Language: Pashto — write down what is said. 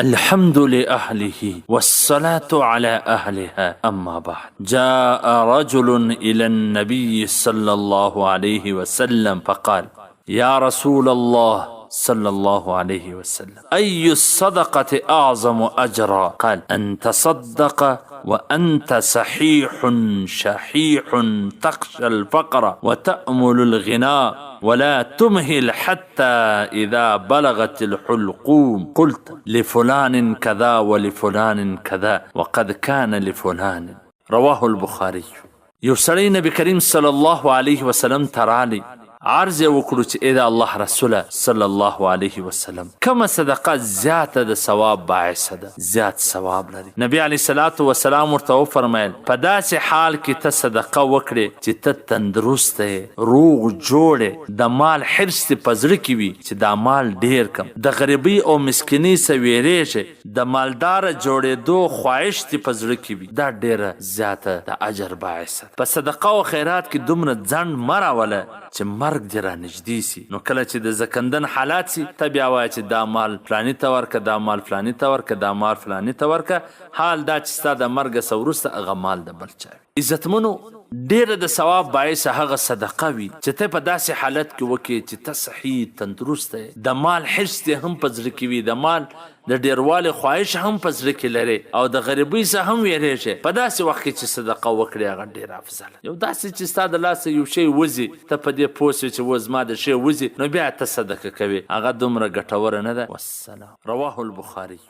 الحمد لأهله والصلاة على أهلها أما بعد. جاء رجل إلى النبي صلى الله عليه وسلم فقال: يا رسول الله صلى الله عليه وسلم، أي الصدقة أعظم أجرا؟ قال: أن تصدق وأنت صحيح شحيح تخشى الفقر وتأمل الغنى ولا تمهل حتى إذا بلغت الحلقوم قلت لفلان كذا ولفلان كذا وقد كان لفلان. رواه البخاري. یو سړی نبی کریم صلی الله علیه وسلم ترالی عرض وکړو چې اې د الله رسوله صلی الله علیه وسلم کومه صدقه زیاته د ثواب باعثه ده، زیات ثواب لري؟ نبی علیه الصلاة والسلام ورته وفرمیل په داسې حال کې ته صدقه وکړې چې ته تندرست یې، روغ جوړ یې، د مال حرص دې په زړه کې وي چې دا مال ډیر کم، د غریبۍ او مسکینۍ څخه ویریږې، د مالداره جوړېدو خواهش دې په زړه کې وي، دا ډیره زیاته د اجر باعثه ده. په صدقه او خیرات کې دومره ځنډ مه راوله چې مرګ دې را نږدې سي. نو کله چې د زکندن حالات سي ته بیا وایه چې دا مال فلاني ته ورکه، دا مال فلاني ته ورکه، دا مال فلاني ته ورکه، حال دا چې ستا د مرګه څه وروسته هغه مال د بل چا وي. عزتمنو، ډیره د ثواب باعث هغه صدقه وي چې ته په داسې حالت کې وکړې چې ته صحیح تندرست یې، د مال حرص دې هم په زړه کې وي، د مال د ډیروالي خواهش هم په زړه کې لري او د غریبۍ څخه هم ویریږې. په داسې وخت کې چې صدقه وکړې هغه ډېره افضله. یو داسې چې ستا د لاسه یو شی وځي، ته په دې پوه شوې چې و زما د شی وځي، نو بیا ته صدقه کوې، هغه دومره ګټوره نه ده. والسلام. رواه البخاري.